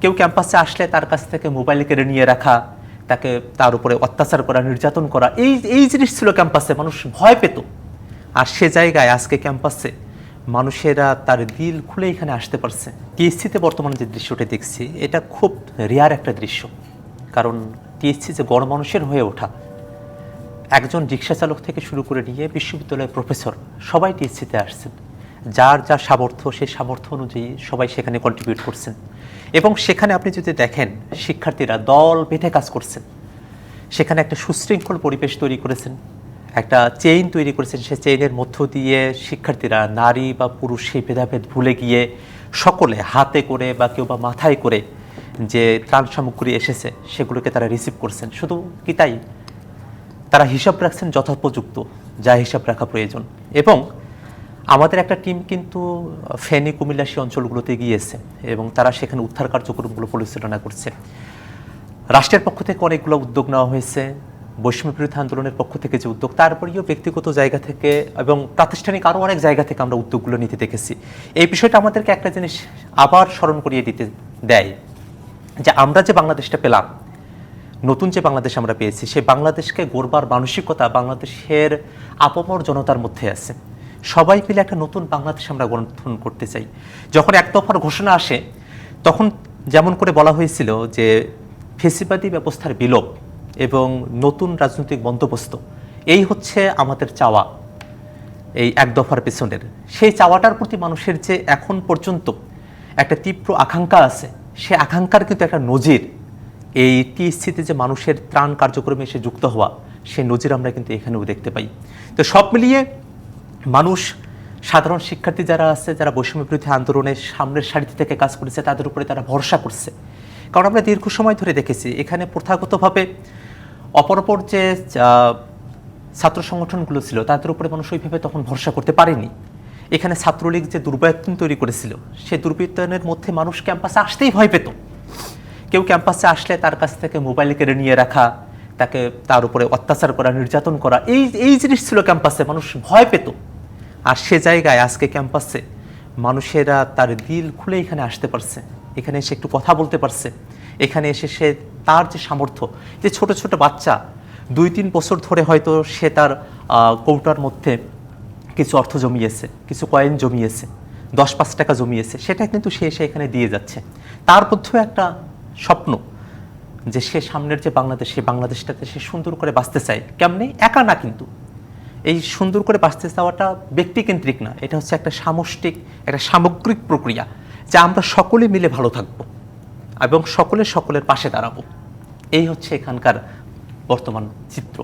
কেউ ক্যাম্পাসে আসলে তার কাছ থেকে মোবাইল কেড়ে নিয়ে রাখা, তাকে তার উপরে অত্যাচার করা, নির্যাতন করা, এই জিনিস ছিল ক্যাম্পাসে। মানুষ ভয় পেত। আর সে জায়গায় আজকে ক্যাম্পাসে মানুষেরা তার দিল খুলে এখানে আসতে পারছে। টিএসসিতে বর্তমানে যে দৃশ্যটা দেখছি, এটা খুব রেয়ার একটা দৃশ্য। কারণ টিএসসি যে গণমানুষের হয়ে ওঠা, একজন রিক্সা চালক থেকে শুরু করে নিয়ে বিশ্ববিদ্যালয়ের প্রফেসর সবাই টিএসসিতে আসছেন। যার যা সামর্থ্য, সেই সামর্থ্য অনুযায়ী সবাই সেখানে কন্ট্রিবিউট করছেন। এবং সেখানে আপনি যদি দেখেন, শিক্ষার্থীরা দল বেঁধে কাজ করছেন। সেখানে একটা সুশৃঙ্খল পরিবেশ তৈরি করেছেন, একটা চেইন তৈরি করেছেন। সে চেইনের মধ্য দিয়ে শিক্ষার্থীরা নারী বা পুরুষ সেই ভেদাভেদ ভুলে গিয়ে সকলে হাতে করে বা কেউ বা মাথায় করে যে ত্রাণ সামগ্রী এসেছে সেগুলোকে তারা রিসিভ করছেন। শুধু কি তাই, তারা হিসাব রাখছেন যথোপযুক্ত, যা হিসাব রাখা প্রয়োজন। এবং আমাদের একটা টিম কিন্তু ফেনী, কুমিল্লা সেই অঞ্চলগুলোতে গিয়েছে এবং তারা সেখানে উদ্ধার কার্যক্রমগুলো পরিচালনা করছে। রাষ্ট্রের পক্ষ থেকে অনেকগুলো উদ্যোগ নেওয়া হয়েছে, বৈষম্য বিরোধী আন্দোলনের পক্ষ থেকে যে উদ্যোগ, তারপরেও ব্যক্তিগত জায়গা থেকে এবং প্রাতিষ্ঠানিক আরও অনেক জায়গা থেকে আমরা উদ্যোগগুলো নিতে দেখেছি। এই বিষয়টা আমাদেরকে একটা জিনিস আবার স্মরণ করিয়ে দিতে দেয় যে আমরা যে বাংলাদেশটা পেলাম, নতুন যে বাংলাদেশ আমরা পেয়েছি, সেই বাংলাদেশকে গড়বার মানসিকতা বাংলাদেশের আপামর জনতার মধ্যে আছে। সবাই মিলে একটা নতুন বাংলাদেশ আমরা গঠন করতে চাই। যখন এক দফার ঘোষণা আসে, তখন যেমন করে বলা হয়েছিল যে ফ্যাসিবাদী ব্যবস্থার বিলোপ এবং নতুন রাজনৈতিক বন্দোবস্ত, এই হচ্ছে আমাদের চাওয়া এই এক দফার পেছনের। সেই চাওয়াটার প্রতি মানুষের যে এখন পর্যন্ত একটা তীব্র আকাঙ্ক্ষা আছে, সে আকাঙ্ক্ষার কিন্তু একটা নজির এই টিএসসিতে যে মানুষের ত্রাণ কার্যক্রমে এসে যুক্ত হওয়া, সেই নজির আমরা কিন্তু এখানেও দেখতে পাই। তো সব মিলিয়ে মানুষ, সাধারণ শিক্ষার্থী যারা আছে, যারা বৈষম্য বিরোধী আন্দোলনের সামনের সারিতে থেকে কাজ করেছে, তাদের উপরে তারা ভরসা করছে। কারণ আমরা দীর্ঘ সময় ধরে দেখেছি এখানে প্রথাগতভাবে অপরাপর যে ছাত্র সংগঠনগুলো ছিল, তাদের উপরে মানুষ ওইভাবে তখন ভরসা করতে পারেনি। এখানে ছাত্রলীগ যে দুর্বৃত্তায়ন তৈরি করেছিল, সেই দুর্বৃত্তায়নের মধ্যে মানুষ ক্যাম্পাসে আসতেই ভয় পেত। কেউ ক্যাম্পাসে আসলে তার কাছ থেকে মোবাইল কেড়ে নিয়ে রাখা, তাকে তার উপরে অত্যাচার করা, নির্যাতন করা, এই জিনিস ছিল ক্যাম্পাসে। মানুষ ভয় পেত। আর সে জায়গায় আজকে ক্যাম্পাসে মানুষেরা তার দিল খুলে এখানে আসতে পারছে, এখানে এসে একটু কথা বলতে পারছে। এখানে এসে সে তার যে সামর্থ্য, যে ছোট ছোট বাচ্চা 2-3 বছর ধরে হয়তো সে তার কৌটার মধ্যে কিছু অর্থ জমিয়েছে, কিছু কয়েন জমিয়েছে, 10-5 টাকা জমিয়েছে, সেটা কিন্তু সে এসে এখানে দিয়ে যাচ্ছে। তার মধ্যেও একটা স্বপ্ন যে সে সামনের যে বাংলাদেশ, সেই বাংলাদেশটাতে সে সুন্দর করে বাঁচতে চায়। কেমনে? একা না, কিন্তু এই সুন্দর করে বাঁচতে চাওয়াটা ব্যক্তিকেন্দ্রিক না, এটা হচ্ছে একটা সামষ্টিক, একটা সামগ্রিক প্রক্রিয়া, যা আমরা সকলে মিলে ভালো থাকবো এবং সকলের পাশে দাঁড়াবো। এই হচ্ছে এখানকার বর্তমান চিত্র।